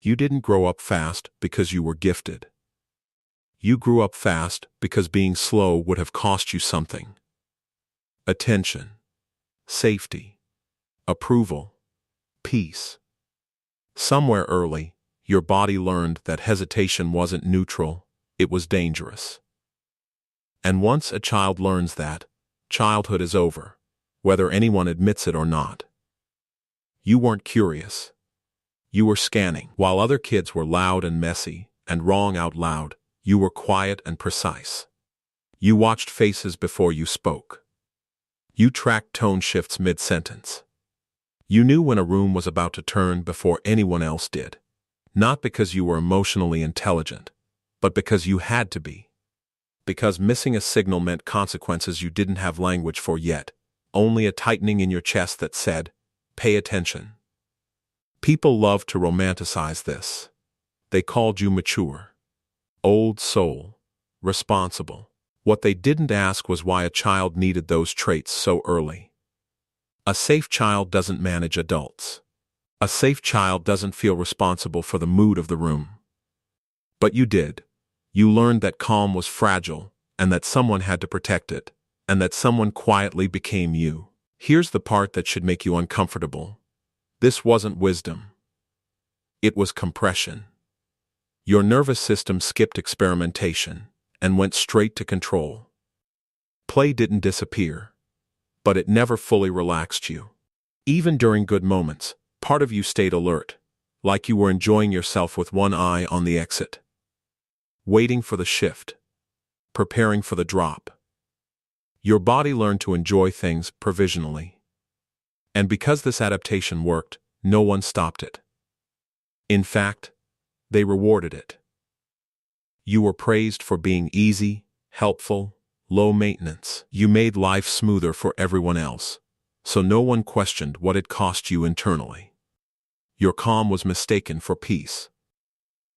You didn't grow up fast because you were gifted. You grew up fast because being slow would have cost you something. Attention, safety, approval, peace. Somewhere early, your body learned that hesitation wasn't neutral, it was dangerous. And once a child learns that, childhood is over, whether anyone admits it or not. You weren't curious. You were scanning. While other kids were loud and messy and wrong out loud, you were quiet and precise. You watched faces before you spoke. You tracked tone shifts mid-sentence. You knew when a room was about to turn before anyone else did. Not because you were emotionally intelligent, but because you had to be. Because missing a signal meant consequences you didn't have language for yet, only a tightening in your chest that said, "Pay attention." People love to romanticize this. They called you mature, old soul, responsible. What they didn't ask was why a child needed those traits so early. A safe child doesn't manage adults. A safe child doesn't feel responsible for the mood of the room. But you did. You learned that calm was fragile, and that someone had to protect it, and that someone quietly became you. Here's the part that should make you uncomfortable. This wasn't wisdom. It was compression. Your nervous system skipped experimentation and went straight to control. Play didn't disappear, but it never fully relaxed you. Even during good moments, part of you stayed alert, like you were enjoying yourself with one eye on the exit. Waiting for the shift. Preparing for the drop. Your body learned to enjoy things provisionally. And because this adaptation worked, no one stopped it. In fact, they rewarded it. You were praised for being easy, helpful, low maintenance. You made life smoother for everyone else, so no one questioned what it cost you internally. Your calm was mistaken for peace.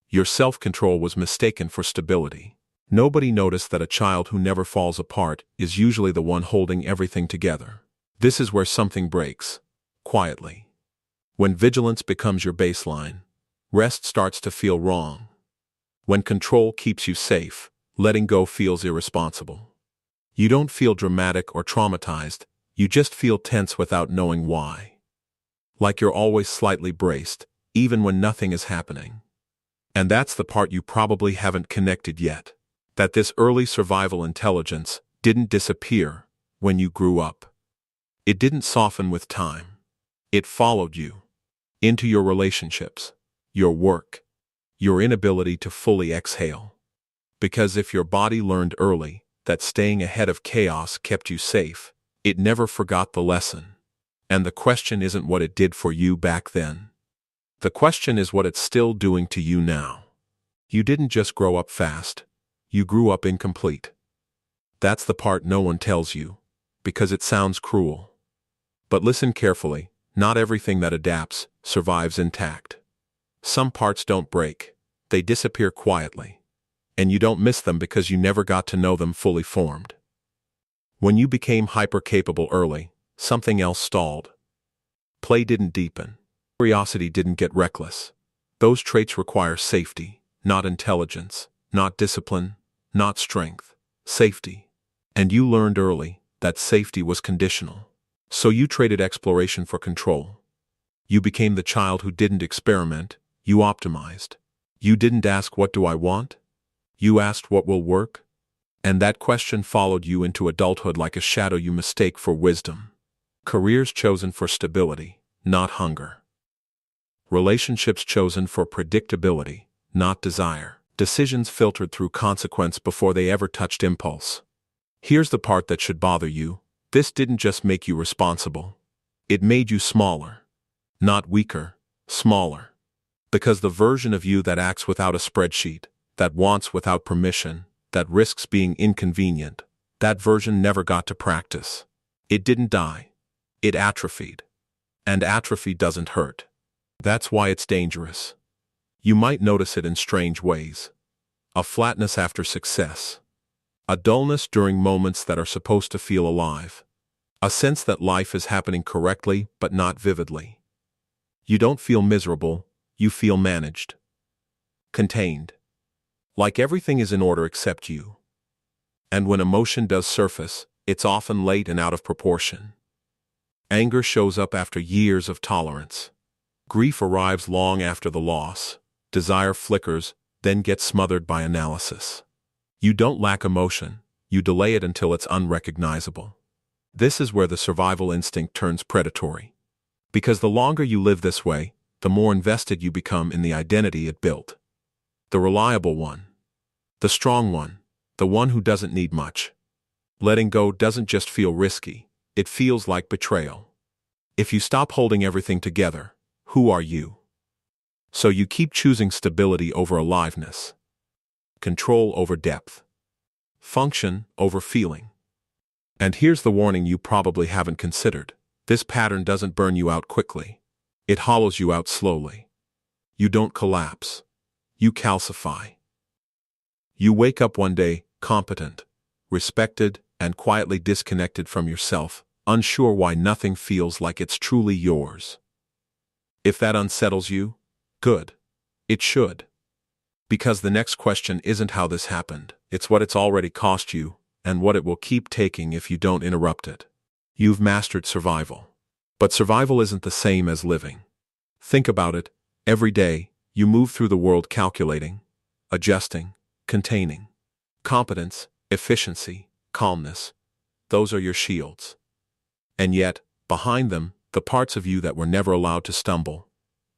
Your self-control was mistaken for stability. Nobody noticed that a child who never falls apart is usually the one holding everything together. This is where something breaks, quietly. When vigilance becomes your baseline, rest starts to feel wrong. When control keeps you safe, letting go feels irresponsible. You don't feel dramatic or traumatized, you just feel tense without knowing why. Like you're always slightly braced, even when nothing is happening. And that's the part you probably haven't connected yet. That this early survival intelligence didn't disappear when you grew up. It didn't soften with time. It followed you. Into your relationships, your work, your inability to fully exhale. Because if your body learned early that staying ahead of chaos kept you safe, it never forgot the lesson. And the question isn't what it did for you back then. The question is what it's still doing to you now. You didn't just grow up fast. You grew up incomplete. That's the part no one tells you, because it sounds cruel. But listen carefully, not everything that adapts survives intact. Some parts don't break, they disappear quietly. And you don't miss them because you never got to know them fully formed. When you became hyper-capable early, something else stalled. Play didn't deepen. Curiosity didn't get reckless. Those traits require safety, not intelligence, not discipline, not strength. Safety. And you learned early that safety was conditional. So you traded exploration for control. You became the child who didn't experiment, you optimized. You didn't ask, "What do I want?" You asked, "What will work?" And that question followed you into adulthood like a shadow you mistake for wisdom. Careers chosen for stability, not hunger. Relationships chosen for predictability, not desire. Decisions filtered through consequence before they ever touched impulse. Here's the part that should bother you. This didn't just make you responsible. It made you smaller. Not weaker, smaller. Because the version of you that acts without a spreadsheet, that wants without permission, that risks being inconvenient, that version never got to practice. It didn't die. It atrophied. And atrophy doesn't hurt. That's why it's dangerous. You might notice it in strange ways. A flatness after success. A dullness during moments that are supposed to feel alive. A sense that life is happening correctly but not vividly. You don't feel miserable, you feel managed, contained, like everything is in order except you. And when emotion does surface, it's often late and out of proportion. Anger shows up after years of tolerance. Grief arrives long after the loss. Desire flickers, then gets smothered by analysis. You don't lack emotion, you delay it until it's unrecognizable. This is where the survival instinct turns predatory. Because the longer you live this way, the more invested you become in the identity it built. The reliable one. The strong one. The one who doesn't need much. Letting go doesn't just feel risky, it feels like betrayal. If you stop holding everything together, who are you? So you keep choosing stability over aliveness, control over depth, function over feeling. And here's the warning you probably haven't considered. This pattern doesn't burn you out quickly. It hollows you out slowly. You don't collapse. You calcify. You wake up one day, competent, respected, and quietly disconnected from yourself, unsure why nothing feels like it's truly yours. If that unsettles you, good. It should. Because the next question isn't how this happened, it's what it's already cost you, and what it will keep taking if you don't interrupt it. You've mastered survival. But survival isn't the same as living. Think about it. Every day, you move through the world calculating, adjusting, containing. Competence, efficiency, calmness. Those are your shields. And yet, behind them, the parts of you that were never allowed to stumble,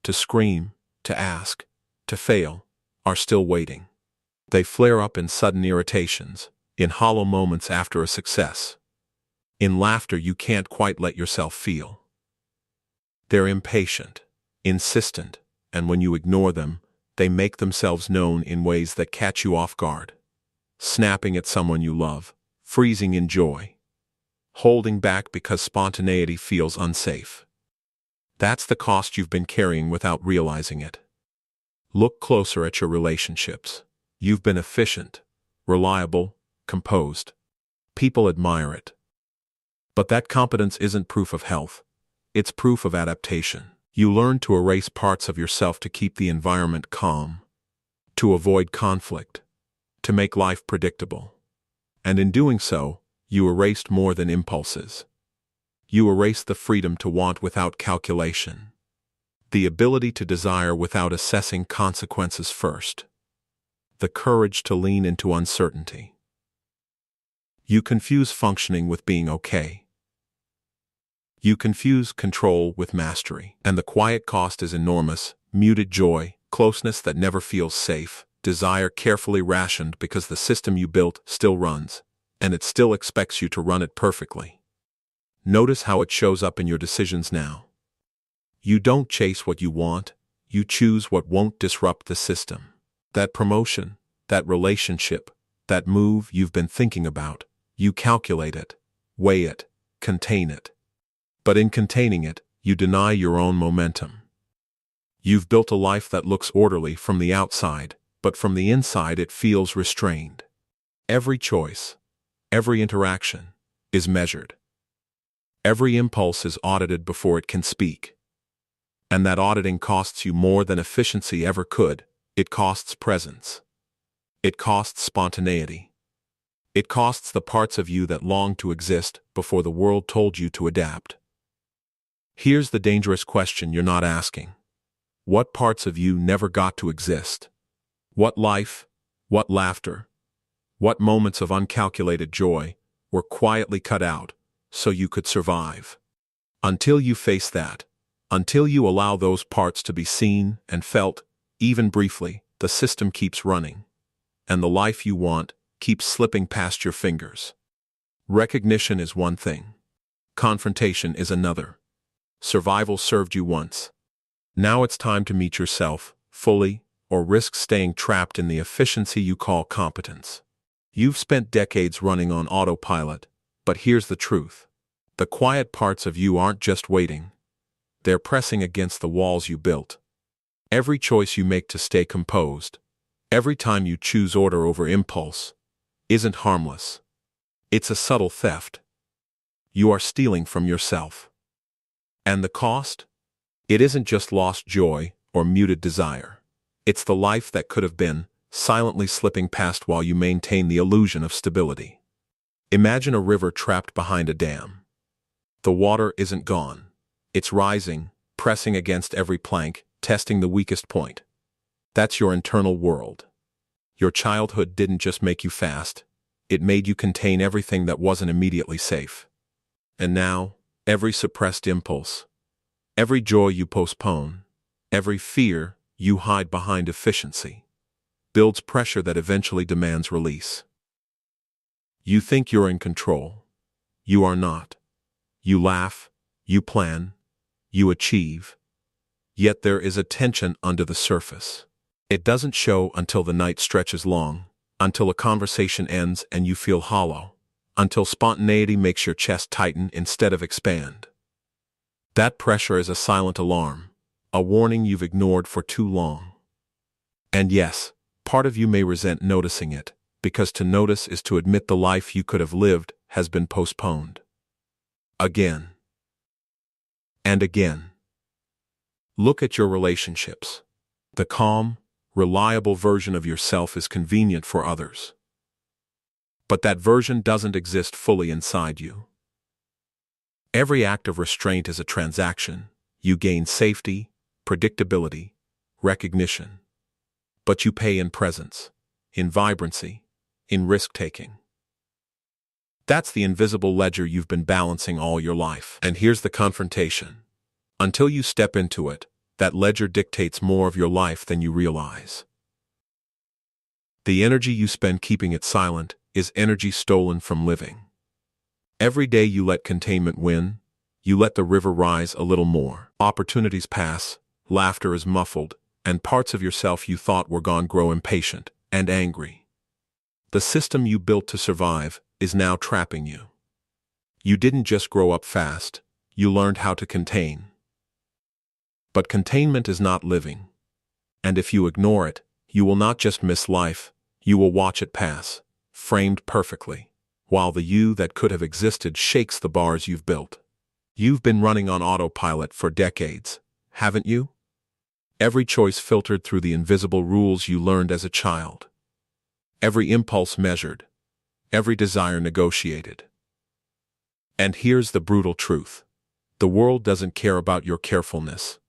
to scream, to ask, to fail, are still waiting. They flare up in sudden irritations, in hollow moments after a success, in laughter you can't quite let yourself feel. They're impatient, insistent, and when you ignore them, they make themselves known in ways that catch you off guard. Snapping at someone you love, freezing in joy, holding back because spontaneity feels unsafe. That's the cost you've been carrying without realizing it. Look closer at your relationships. You've been efficient, reliable, composed. People admire it. But that competence isn't proof of health. It's proof of adaptation. You learn to erase parts of yourself to keep the environment calm, to avoid conflict, to make life predictable. And in doing so, you erased more than impulses. You erased the freedom to want without calculation, the ability to desire without assessing consequences first, the courage to lean into uncertainty. You confuse functioning with being okay. You confuse control with mastery, and the quiet cost is enormous: muted joy, closeness that never feels safe, desire carefully rationed because the system you built still runs, and it still expects you to run it perfectly. Notice how it shows up in your decisions now. You don't chase what you want, you choose what won't disrupt the system. That promotion, that relationship, that move you've been thinking about, you calculate it, weigh it, contain it. But in containing it, you deny your own momentum. You've built a life that looks orderly from the outside, but from the inside it feels restrained. Every choice, every interaction, is measured. Every impulse is audited before it can speak. And that auditing costs you more than efficiency ever could. It costs presence. It costs spontaneity. It costs the parts of you that long to exist before the world told you to adapt. Here's the dangerous question you're not asking. What parts of you never got to exist? What life, what laughter, what moments of uncalculated joy were quietly cut out so you could survive? Until you face that, until you allow those parts to be seen and felt, even briefly, the system keeps running, and the life you want keeps slipping past your fingers. Recognition is one thing. Confrontation is another. Survival served you once. Now it's time to meet yourself, fully, or risk staying trapped in the efficiency you call competence. You've spent decades running on autopilot, but here's the truth. The quiet parts of you aren't just waiting. They're pressing against the walls you built. Every choice you make to stay composed, every time you choose order over impulse, isn't harmless. It's a subtle theft. You are stealing from yourself. And the cost? It isn't just lost joy or muted desire. It's the life that could have been, silently slipping past while you maintain the illusion of stability. Imagine a river trapped behind a dam. The water isn't gone. It's rising, pressing against every plank, testing the weakest point. That's your internal world. Your childhood didn't just make you fast, it made you contain everything that wasn't immediately safe. And now, every suppressed impulse, every joy you postpone, every fear you hide behind efficiency, builds pressure that eventually demands release. You think you're in control. You are not. You laugh, you plan, you achieve. Yet there is a tension under the surface. It doesn't show until the night stretches long, until a conversation ends and you feel hollow, until spontaneity makes your chest tighten instead of expand. That pressure is a silent alarm, a warning you've ignored for too long. And yes, part of you may resent noticing it, because to notice is to admit the life you could have lived has been postponed. Again. And again. Look at your relationships. The calm, reliable version of yourself is convenient for others. But that version doesn't exist fully inside you. Every act of restraint is a transaction. You gain safety, predictability, recognition. But you pay in presence, in vibrancy, in risk-taking. That's the invisible ledger you've been balancing all your life. And here's the confrontation. Until you step into it, that ledger dictates more of your life than you realize. The energy you spend keeping it silent is energy stolen from living. Every day you let containment win, you let the river rise a little more. Opportunities pass, laughter is muffled, and parts of yourself you thought were gone grow impatient and angry. The system you built to survive is now trapping you. You didn't just grow up fast, you learned how to contain. But containment is not living. And if you ignore it, you will not just miss life, you will watch it pass, framed perfectly, while the you that could have existed shakes the bars you've built. You've been running on autopilot for decades, haven't you? Every choice filtered through the invisible rules you learned as a child. Every impulse measured, every desire negotiated. And here's the brutal truth. The world doesn't care about your carefulness.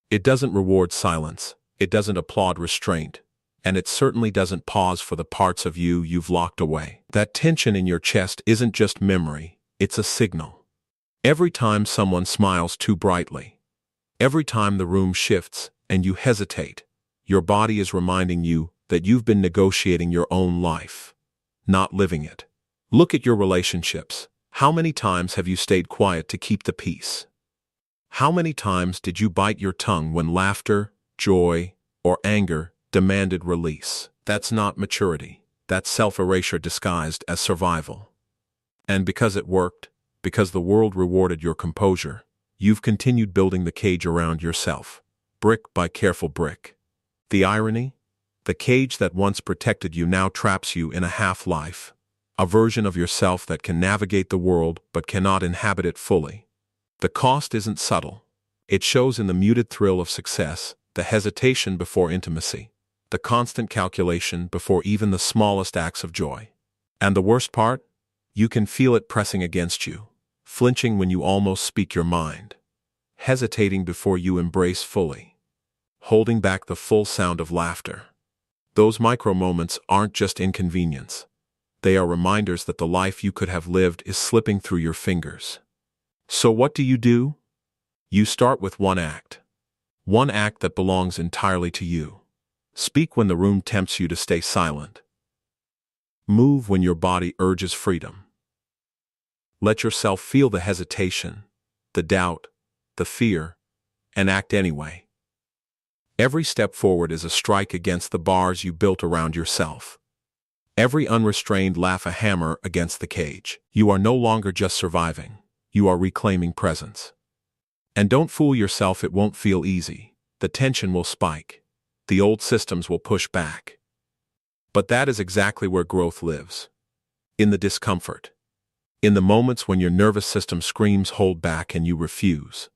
It doesn't reward silence, it doesn't applaud restraint, and it certainly doesn't pause for the parts of you you've locked away. That tension in your chest isn't just memory, it's a signal. Every time someone smiles too brightly, every time the room shifts and you hesitate, your body is reminding you that you've been negotiating your own life, not living it. Look at your relationships. How many times have you stayed quiet to keep the peace? How many times did you bite your tongue when laughter, joy, or anger demanded release? That's not maturity. That's self-erasure disguised as survival. And because it worked, because the world rewarded your composure, you've continued building the cage around yourself, brick by careful brick. The irony? The cage that once protected you now traps you in a half-life, a version of yourself that can navigate the world but cannot inhabit it fully. The cost isn't subtle. It shows in the muted thrill of success, the hesitation before intimacy, the constant calculation before even the smallest acts of joy. And the worst part? You can feel it pressing against you, flinching when you almost speak your mind, hesitating before you embrace fully, holding back the full sound of laughter. Those micro moments aren't just inconvenience. They are reminders that the life you could have lived is slipping through your fingers. So what do? You start with one act that belongs entirely to you. Speak when the room tempts you to stay silent. Move when your body urges freedom. Let yourself feel the hesitation, the doubt, the fear, and act anyway. Every step forward is a strike against the bars you built around yourself. Every unrestrained laugh a hammer against the cage. You are no longer just surviving. You are reclaiming presence. And don't fool yourself, it won't feel easy. The tension will spike. The old systems will push back. But that is exactly where growth lives. In the discomfort. In the moments when your nervous system screams hold back and you refuse.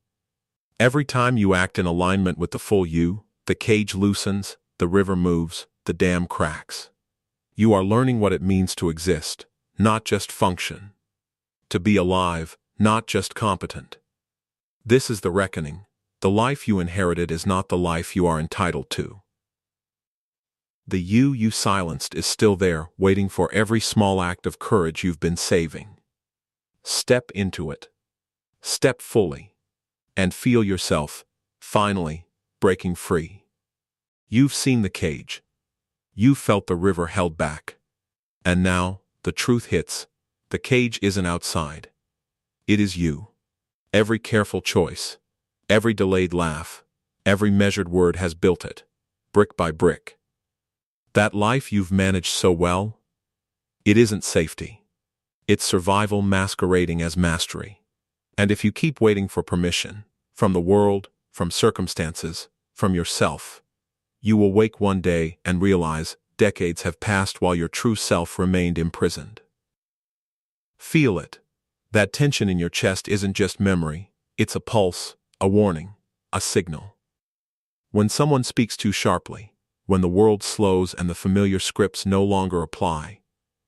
Every time you act in alignment with the full you, the cage loosens, the river moves, the dam cracks. You are learning what it means to exist, not just function. To be alive, not just competent. This is the reckoning. The life you inherited is not the life you are entitled to. The you silenced is still there, waiting for every small act of courage you've been saving. Step into it. Step fully. And feel yourself, finally, breaking free. You've seen the cage. You've felt the river held back. And now, the truth hits. The cage isn't outside. It is you. Every careful choice, every delayed laugh, every measured word has built it, brick by brick. That life you've managed so well, it isn't safety. It's survival masquerading as mastery. And if you keep waiting for permission, from the world, from circumstances, from yourself, you will wake one day and realize decades have passed while your true self remained imprisoned. Feel it. That tension in your chest isn't just memory, it's a pulse, a warning, a signal. When someone speaks too sharply, when the world slows and the familiar scripts no longer apply,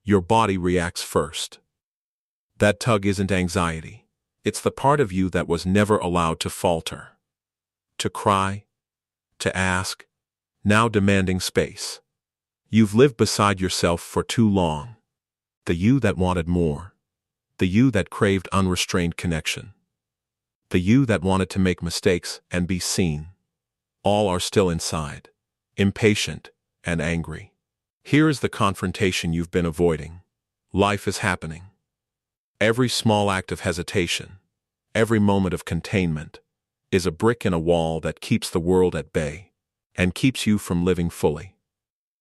your body reacts first. That tug isn't anxiety. It's the part of you that was never allowed to falter. To cry, to ask, now demanding space. You've lived beside yourself for too long. The you that wanted more. The you that craved unrestrained connection. The you that wanted to make mistakes and be seen. All are still inside, impatient and angry. Here is the confrontation you've been avoiding. Life is happening. Every small act of hesitation, every moment of containment, is a brick in a wall that keeps the world at bay and keeps you from living fully.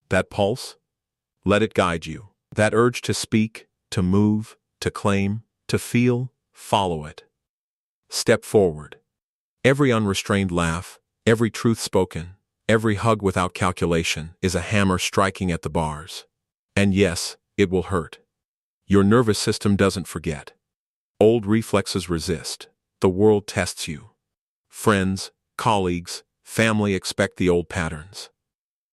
That pulse? Let it guide you. That urge to speak, to move, to claim, to feel, follow it. Step forward. Every unrestrained laugh, every truth spoken, every hug without calculation is a hammer striking at the bars. And yes, it will hurt. Your nervous system doesn't forget. Old reflexes resist. The world tests you. Friends, colleagues, family expect the old patterns.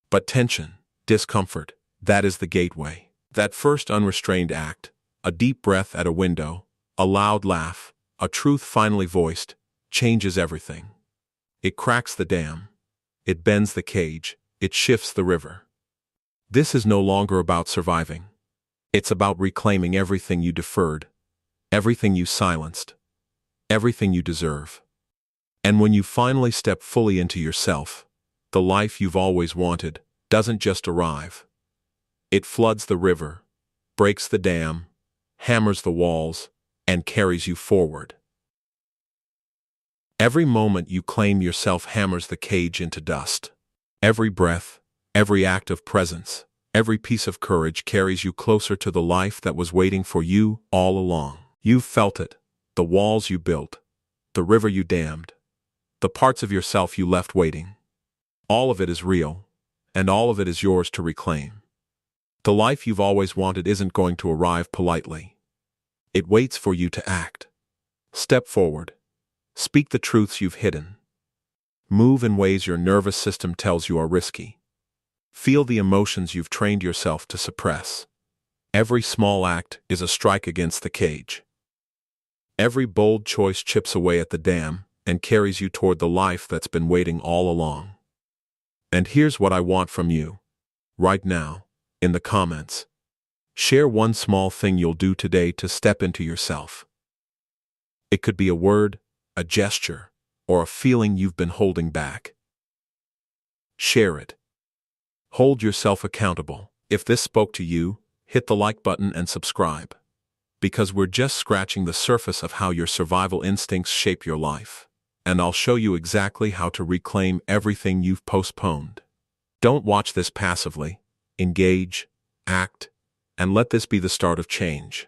But tension, discomfort, that is the gateway. That first unrestrained act, a deep breath at a window, a loud laugh, a truth finally voiced, changes everything. It cracks the dam. It bends the cage. It shifts the river. This is no longer about surviving. It's about reclaiming everything you deferred, everything you silenced, everything you deserve. And when you finally step fully into yourself, the life you've always wanted doesn't just arrive. It floods the river, breaks the dam, hammers the walls, and carries you forward. Every moment you claim yourself hammers the cage into dust. Every breath, every act of presence, every piece of courage carries you closer to the life that was waiting for you all along. You've felt it, the walls you built, the river you dammed, the parts of yourself you left waiting. All of it is real, and all of it is yours to reclaim. The life you've always wanted isn't going to arrive politely. It waits for you to act. Step forward. Speak the truths you've hidden. Move in ways your nervous system tells you are risky. Feel the emotions you've trained yourself to suppress. Every small act is a strike against the cage. Every bold choice chips away at the dam and carries you toward the life that's been waiting all along. And here's what I want from you. Right now, in the comments. Share one small thing you'll do today to step into yourself. It could be a word, a gesture, or a feeling you've been holding back. Share it. Hold yourself accountable. If this spoke to you, hit the like button and subscribe. Because we're just scratching the surface of how your survival instincts shape your life. And I'll show you exactly how to reclaim everything you've postponed. Don't watch this passively. Engage, act, and let this be the start of change.